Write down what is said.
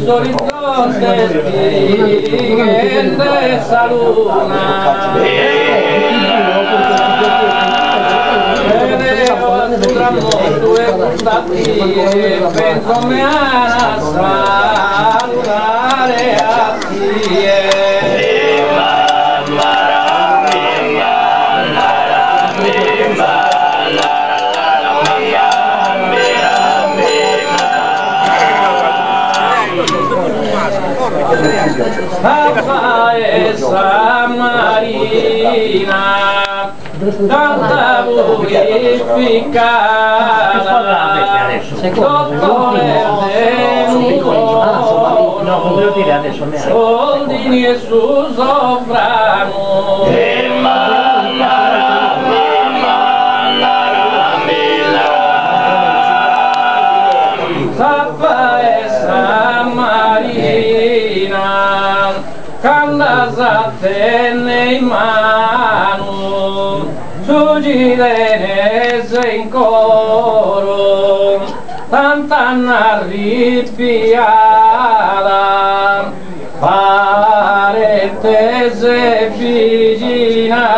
L'orizzonte spingente sa luna vedevo al suo tramonto e portatie ben come a salutare a tie. Paesa Marina, tanta purificata, sotto verde nuvoso, soldini e su sovrano. Candasate nei mano, su girenese in coro, tanta arrabbiata, parentese vicina.